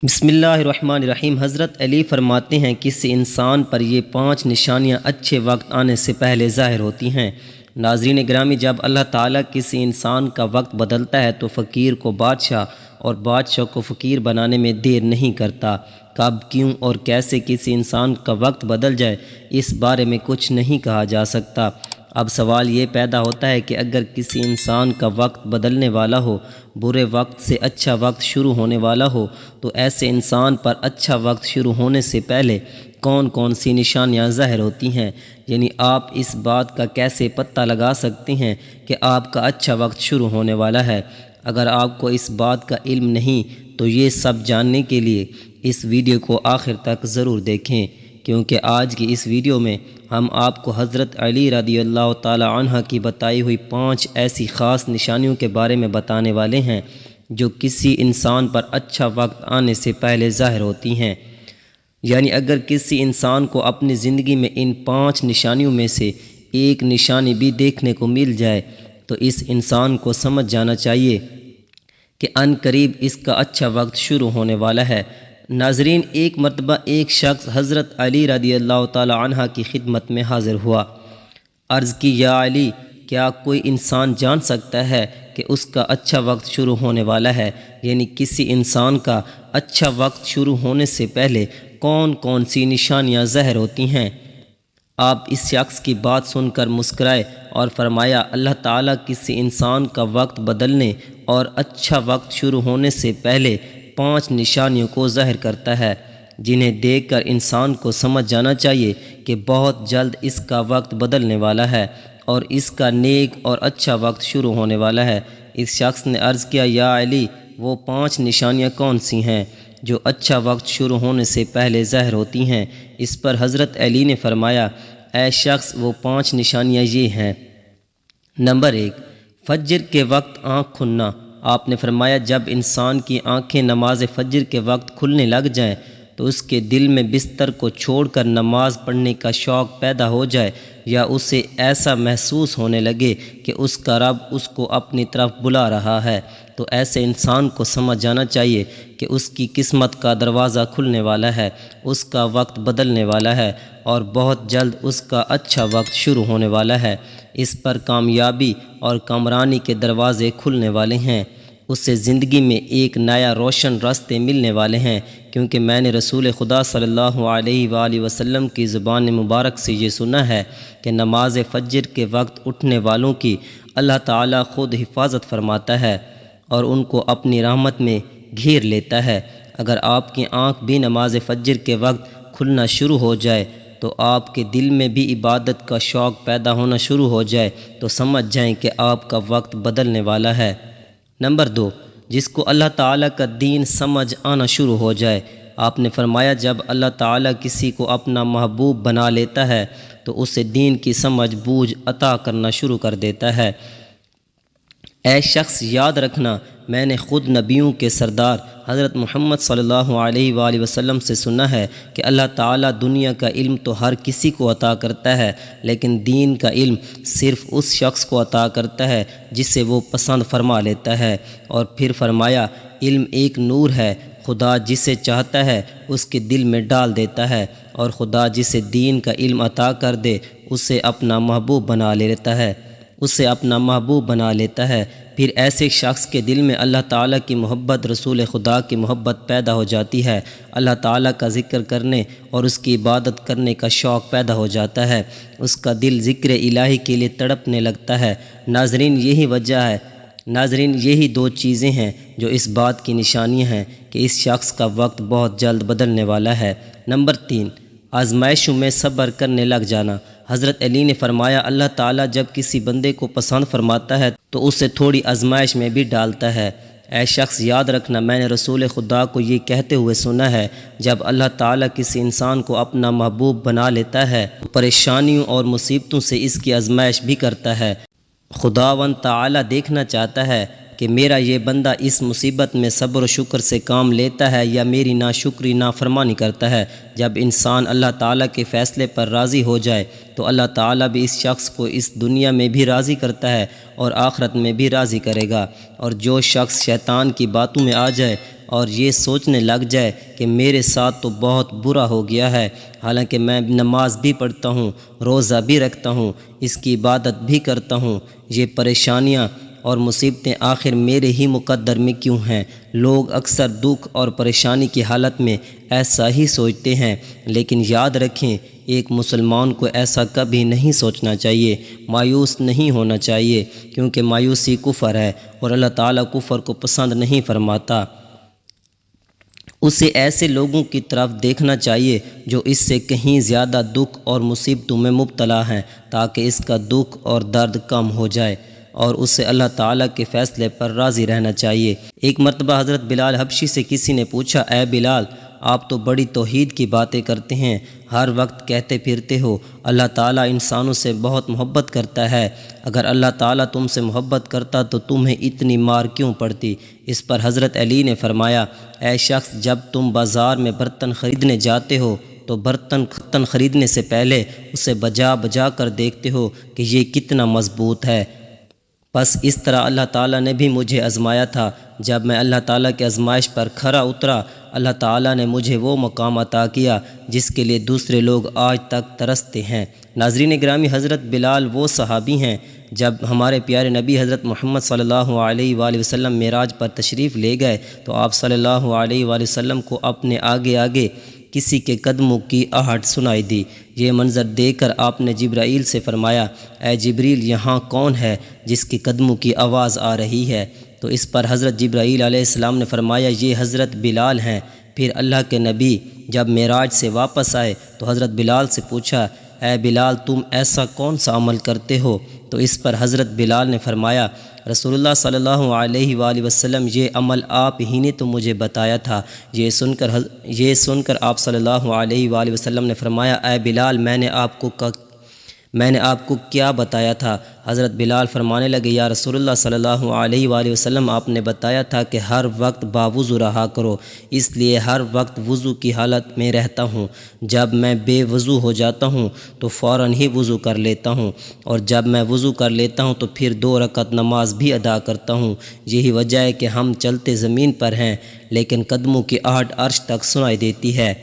بسم اللہ الرحمن الرحیم۔ حضرت علی فرماتے ہیں کسی انسان پر یہ 5 نشانیاں اچھے وقت آنے سے پہلے ظاہر ہوتی ہیں۔ ناظرین گرامی، جب اللہ تعالیٰ کسی انسان کا وقت بدلتا ہے تو فقیر کو بادشاہ اور بادشاہ کو فقیر بنانے میں دیر نہیں کرتا۔ کب، کیوں اور کیسے کسی انسان کا وقت بدل جائے، اس بارے میں کچھ نہیں کہا جا سکتا۔ اب سوال یہ پیدا ہوتا ہے کہ اگر کسی انسان کا وقت بدلنے والا ہو، برے وقت سے اچھا وقت شروع ہونے والا ہو، تو ایسے انسان پر اچھا وقت شروع ہونے سے پہلے کون کون سی نشانیاں ظاہر ہوتی ہیں؟ یعنی آپ اس بات کا کیسے پتہ لگا سکتے ہیں کہ آپ کا اچھا وقت شروع ہونے والا ہے؟ اگر آپ کو اس بات کا علم نہیں تو یہ سب جاننے کے لیے اس ویڈیو کو آخر تک ضرور دیکھیں، کیونکہ آج کی اس ویڈیو میں ہم آپ کو حضرت علی رضی اللہ تعالی عنہ کی بتائی ہوئی 5 ایسی خاص نشانیوں کے بارے میں بتانے والے ہیں جو کسی انسان پر اچھا وقت آنے سے پہلے ظاہر ہوتی ہیں۔ یعنی اگر کسی انسان کو اپنی زندگی میں ان 5 نشانیوں میں سے ایک نشانی بھی دیکھنے کو مل جائے تو اس انسان کو سمجھ جانا چاہیے کہ عن قریب اس کا اچھا وقت شروع ہونے والا ہے۔ ناظرین، ایک مرتبہ ایک شخص حضرت علی رضی اللہ تعالی عنہ کی خدمت میں حاضر ہوا۔ عرض کی، یا علی، کیا کوئی انسان جان سکتا ہے کہ اس کا اچھا وقت شروع ہونے والا ہے؟ یعنی کسی انسان کا اچھا وقت شروع ہونے سے پہلے کون کون سی نشانیاں ظاہر ہوتی ہیں؟ آپ اس شخص کی بات سن کر مسکرائے اور فرمایا، اللہ تعالیٰ کسی انسان کا وقت بدلنے اور اچھا وقت شروع ہونے سے پہلے 5 نشانیوں کو ظاہر کرتا ہے، جنہیں دیکھ کر انسان کو سمجھ جانا چاہیے کہ بہت جلد اس کا وقت بدلنے والا ہے اور اس کا نیک اور اچھا وقت شروع ہونے والا ہے۔ اس شخص نے عرض کیا، یا علی، وہ 5 نشانیاں کون سی ہیں جو اچھا وقت شروع ہونے سے پہلے ظاہر ہوتی ہیں؟ اس پر حضرت علی نے فرمایا، اے شخص، وہ 5 نشانیاں یہ ہیں۔ نمبر 1، فجر کے وقت آنکھ کھلنا۔ آپ نے فرمایا، جب انسان کی آنکھیں نماز فجر کے وقت کھلنے لگ جائیں تو اس کے دل میں بستر کو چھوڑ کر نماز پڑھنے کا شوق پیدا ہو جائے، یا اسے ایسا محسوس ہونے لگے کہ اس کا رب اس کو اپنی طرف بلا رہا ہے، تو ایسے انسان کو سمجھ جانا چاہیے کہ اس کی قسمت کا دروازہ کھلنے والا ہے، اس کا وقت بدلنے والا ہے اور بہت جلد اس کا اچھا وقت شروع ہونے والا ہے۔ اس پر کامیابی اور کامرانی کے دروازے کھلنے والے ہیں، اس سے زندگی میں ایک نیا روشن راستے ملنے والے ہیں، کیونکہ میں نے رسول خدا صلی اللہ علیہ وآلہ وسلم کی زبان مبارک سے یہ سنا ہے کہ نماز فجر کے وقت اٹھنے والوں کی اللہ تعالیٰ خود حفاظت فرماتا ہے اور ان کو اپنی رحمت میں گھیر لیتا ہے۔ اگر آپ کی آنکھ بھی نماز فجر کے وقت کھلنا شروع ہو جائے تو آپ کے دل میں بھی عبادت کا شوق پیدا ہونا شروع ہو جائے تو سمجھ جائیں کہ آپ کا وقت بدلنے والا ہے۔ نمبر 2، جس کو اللہ تعالیٰ کا دین سمجھ آنا شروع ہو جائے۔ آپ نے فرمایا، جب اللہ تعالیٰ کسی کو اپنا محبوب بنا لیتا ہے تو اسے دین کی سمجھ بوجھ عطا کرنا شروع کر دیتا ہے۔ اے شخص، یاد رکھنا، میں نے خود نبیوں کے سردار حضرت محمد صلی اللہ علیہ وآلہ وسلم سے سنا ہے کہ اللہ تعالیٰ دنیا کا علم تو ہر کسی کو عطا کرتا ہے، لیکن دین کا علم صرف اس شخص کو عطا کرتا ہے جسے وہ پسند فرما لیتا ہے۔ اور پھر فرمایا، علم ایک نور ہے، خدا جسے چاہتا ہے اس کے دل میں ڈال دیتا ہے، اور خدا جسے دین کا علم عطا کر دے اسے اپنا محبوب بنا لیتا ہے۔ پھر ایسے شخص کے دل میں اللہ تعالیٰ کی محبت، رسول خدا کی محبت پیدا ہو جاتی ہے، اللہ تعالیٰ کا ذکر کرنے اور اس کی عبادت کرنے کا شوق پیدا ہو جاتا ہے، اس کا دل ذکر الہی کے لیے تڑپنے لگتا ہے۔ ناظرین، یہی 2 چیزیں ہیں جو اس بات کی نشانیاں ہیں کہ اس شخص کا وقت بہت جلد بدلنے والا ہے۔ نمبر 3، آزمائشوں میں صبر کرنے لگ جانا۔ حضرت علی نے فرمایا، اللہ تعالیٰ جب کسی بندے کو پسند فرماتا ہے تو اسے تھوڑی آزمائش میں بھی ڈالتا ہے۔ اے شخص، یاد رکھنا، میں نے رسول خدا کو یہ کہتے ہوئے سنا ہے، جب اللہ تعالیٰ کسی انسان کو اپنا محبوب بنا لیتا ہے تو پریشانیوں اور مصیبتوں سے اس کی آزمائش بھی کرتا ہے۔ خداوند تعالیٰ دیکھنا چاہتا ہے کہ میرا یہ بندہ اس مصیبت میں صبر و شکر سے کام لیتا ہے یا میری ناشکری نافرمانی کرتا ہے۔ جب انسان اللہ تعالیٰ کے فیصلے پر راضی ہو جائے تو اللہ تعالیٰ بھی اس شخص کو اس دنیا میں بھی راضی کرتا ہے اور آخرت میں بھی راضی کرے گا۔ اور جو شخص شیطان کی باتوں میں آ جائے اور یہ سوچنے لگ جائے کہ میرے ساتھ تو بہت برا ہو گیا ہے، حالانکہ میں نماز بھی پڑھتا ہوں، روزہ بھی رکھتا ہوں، اس کی عبادت بھی کرتا ہوں، یہ پریشانیاں اور مصیبتیں آخر میرے ہی مقدر میں کیوں ہیں؟ لوگ اکثر دکھ اور پریشانی کی حالت میں ایسا ہی سوچتے ہیں، لیکن یاد رکھیں ایک مسلمان کو ایسا کبھی نہیں سوچنا چاہیے، مایوس نہیں ہونا چاہیے، کیونکہ مایوسی کفر ہے اور اللہ تعالیٰ کفر کو پسند نہیں فرماتا۔ اسے ایسے لوگوں کی طرف دیکھنا چاہیے جو اس سے کہیں زیادہ دکھ اور مصیبتوں میں مبتلا ہیں، تاکہ اس کا دکھ اور درد کم ہو جائے، اور اسے اللہ تعالیٰ کے فیصلے پر راضی رہنا چاہیے۔ ایک مرتبہ حضرت بلال حبشی سے کسی نے پوچھا، اے بلال، آپ تو بڑی توحید کی باتیں کرتے ہیں، ہر وقت کہتے پھرتے ہو اللہ تعالیٰ انسانوں سے بہت محبت کرتا ہے، اگر اللہ تعالیٰ تم سے محبت کرتا تو تمہیں اتنی مار کیوں پڑتی؟ اس پر حضرت علی نے فرمایا، اے شخص، جب تم بازار میں برتن خریدنے جاتے ہو تو برتن خریدنے سے پہلے اسے بجا بجا کر دیکھتے ہو کہ یہ کتنا مضبوط ہے۔ بس اس طرح اللہ تعالیٰ نے بھی مجھے آزمایا تھا، جب میں اللہ تعالیٰ کی آزمائش پر کھرا اترا، اللہ تعالیٰ نے مجھے وہ مقام عطا کیا جس کے لیے دوسرے لوگ آج تک ترستے ہیں۔ ناظرین گرامی، حضرت بلال وہ صحابی ہیں جب ہمارے پیارے نبی حضرت محمد صلی اللہ علیہ وآلہ وسلم معراج پر تشریف لے گئے تو آپ صلی اللہ علیہ وآلہ وسلم کو اپنے آگے آگے کسی کے قدموں کی آہٹ سنائی دی۔ یہ منظر دیکھ کر آپ نے جبرائیل سے فرمایا، اے جبریل، یہاں کون ہے جس کے قدموں کی آواز آ رہی ہے؟ تو اس پر حضرت جبرائیل علیہ السلام نے فرمایا، یہ حضرت بلال ہیں۔ پھر اللہ کے نبی جب معراج سے واپس آئے تو حضرت بلال سے پوچھا، اے بلال، تم ایسا کون سا عمل کرتے ہو؟ تو اس پر حضرت بلال نے فرمایا، رسول اللہ صلی اللہ علیہ وآلہ وسلم، یہ عمل آپ ہی نے تو مجھے بتایا تھا۔ یہ سن کر آپ صلی اللہ علیہ وآلہ وسلم نے فرمایا، اے بلال، میں نے آپ کو کیا بتایا تھا؟ حضرت بلال فرمانے لگے، یا رسول اللہ صلی اللہ علیہ وآلہ وسلم، آپ نے بتایا تھا کہ ہر وقت باوضو رہا کرو، اس لیے ہر وقت وضو کی حالت میں رہتا ہوں۔ جب میں بے وضو ہو جاتا ہوں تو فوراً ہی وضو کر لیتا ہوں، اور جب میں وضو کر لیتا ہوں تو پھر 2 رکعت نماز بھی ادا کرتا ہوں۔ یہی وجہ ہے کہ ہم چلتے زمین پر ہیں لیکن قدموں کی آہٹ عرش تک سنائی دیتی ہے۔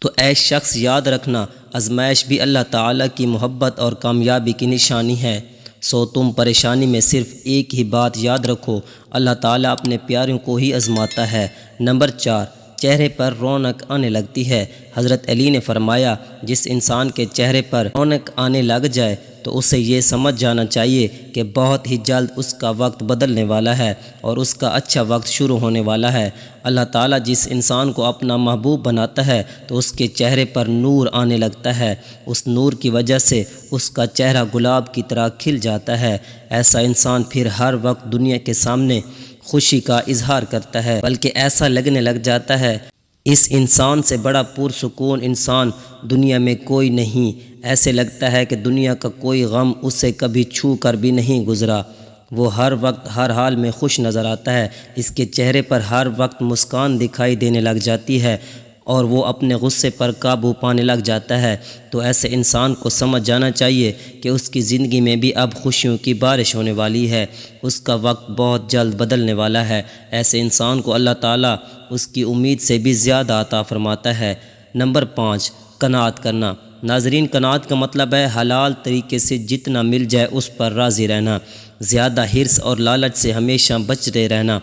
تو اے شخص، یاد رکھنا، آزمائش بھی اللہ تعالیٰ کی محبت اور کامیابی کی نشانی ہے۔ سو تم پریشانی میں صرف ایک ہی بات یاد رکھو، اللہ تعالیٰ اپنے پیاروں کو ہی آزماتا ہے۔ نمبر 4، چہرے پر رونق آنے لگتی ہے۔ حضرت علی نے فرمایا، جس انسان کے چہرے پر رونق آنے لگ جائے تو اسے یہ سمجھ جانا چاہیے کہ بہت ہی جلد اس کا وقت بدلنے والا ہے اور اس کا اچھا وقت شروع ہونے والا ہے۔ اللہ تعالیٰ جس انسان کو اپنا محبوب بناتا ہے تو اس کے چہرے پر نور آنے لگتا ہے، اس نور کی وجہ سے اس کا چہرہ گلاب کی طرح کھل جاتا ہے۔ ایسا انسان پھر ہر وقت دنیا کے سامنے خوشی کا اظہار کرتا ہے، بلکہ ایسا لگنے لگ جاتا ہے اس انسان سے بڑا پرسکون انسان دنیا میں کوئی نہیں۔ ایسے لگتا ہے کہ دنیا کا کوئی غم اسے کبھی چھو کر بھی نہیں گزرا۔ وہ ہر وقت ہر حال میں خوش نظر آتا ہے، اس کے چہرے پر ہر وقت مسکان دکھائی دینے لگ جاتی ہے اور وہ اپنے غصے پر قابو پانے لگ جاتا ہے۔ تو ایسے انسان کو سمجھ جانا چاہیے کہ اس کی زندگی میں بھی اب خوشیوں کی بارش ہونے والی ہے، اس کا وقت بہت جلد بدلنے والا ہے۔ ایسے انسان کو اللہ تعالیٰ اس کی امید سے بھی زیادہ عطا فرماتا ہے۔ نمبر 5، قناعت کرنا۔ ناظرین، قناعت کا مطلب ہے حلال طریقے سے جتنا مل جائے اس پر راضی رہنا، زیادہ حرص اور لالچ سے ہمیشہ بچتے رہنا۔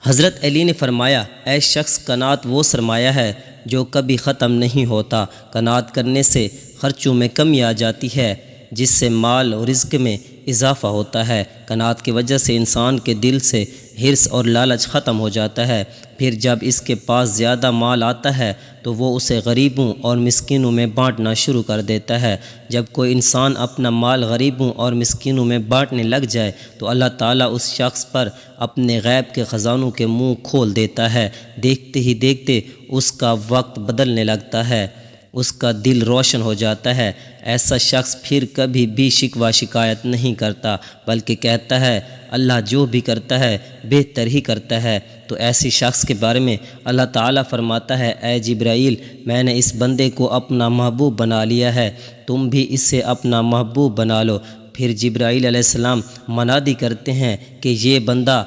حضرت علی نے فرمایا، اے شخص، قناعت وہ سرمایہ ہے جو کبھی ختم نہیں ہوتا۔ قناعت کرنے سے خرچوں میں کمی آ جاتی ہے، جس سے مال و رزق میں اضافہ ہوتا ہے۔ قناعت کی وجہ سے انسان کے دل سے حرص اور لالچ ختم ہو جاتا ہے۔ پھر جب اس کے پاس زیادہ مال آتا ہے تو وہ اسے غریبوں اور مسکینوں میں بانٹنا شروع کر دیتا ہے۔ جب کوئی انسان اپنا مال غریبوں اور مسکینوں میں بانٹنے لگ جائے تو اللہ تعالیٰ اس شخص پر اپنے غیب کے خزانوں کے منہ کھول دیتا ہے۔ دیکھتے ہی دیکھتے اس کا وقت بدلنے لگتا ہے، اس کا دل روشن ہو جاتا ہے۔ ایسا شخص پھر کبھی بھی شکوہ شکایت نہیں کرتا، بلکہ کہتا ہے، اللہ جو بھی کرتا ہے بہتر ہی کرتا ہے۔ تو ایسی شخص کے بارے میں اللہ تعالیٰ فرماتا ہے، اے جبرائیل، میں نے اس بندے کو اپنا محبوب بنا لیا ہے، تم بھی اس سے اپنا محبوب بنا لو۔ پھر جبرائیل علیہ السلام منادی کرتے ہیں کہ یہ بندہ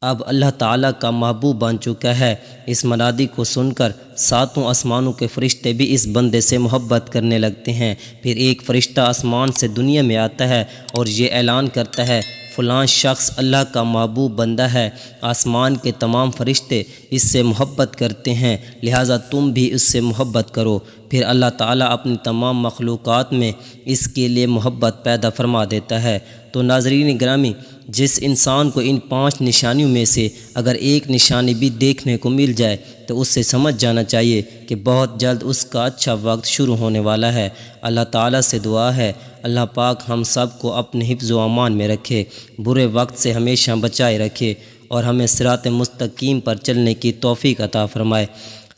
اب اللہ تعالیٰ کا محبوب بن چکا ہے۔ اس منادی کو سن کر ساتوں آسمانوں کے فرشتے بھی اس بندے سے محبت کرنے لگتے ہیں۔ پھر ایک فرشتہ آسمان سے دنیا میں آتا ہے اور یہ اعلان کرتا ہے، فلاں شخص اللہ کا محبوب بندہ ہے، آسمان کے تمام فرشتے اس سے محبت کرتے ہیں، لہٰذا تم بھی اس سے محبت کرو۔ پھر اللہ تعالیٰ اپنی تمام مخلوقات میں اس کے لیے محبت پیدا فرما دیتا ہے۔ تو ناظرین گرامی، جس انسان کو ان 5 نشانیوں میں سے اگر ایک نشانی بھی دیکھنے کو مل جائے تو اس سے سمجھ جانا چاہیے کہ بہت جلد اس کا اچھا وقت شروع ہونے والا ہے۔ اللہ تعالیٰ سے دعا ہے اللہ پاک ہم سب کو اپنے حفظ و امان میں رکھے، برے وقت سے ہمیشہ بچائے رکھے اور ہمیں صراط مستقیم پر چلنے کی توفیق عطا فرمائے۔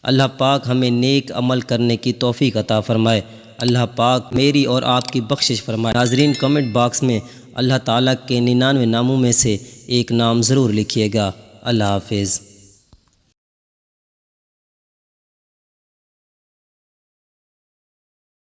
اللہ پاک ہمیں نیک عمل کرنے کی توفیق عطا فرمائے۔ اللہ پاک میری اور آپ کی بخشش فرمائے۔ ناظرین کمنٹ باکس میں اللہ تعالیٰ کے 99 ناموں میں سے ایک نام ضرور لکھیے گا۔ اللہ حافظ۔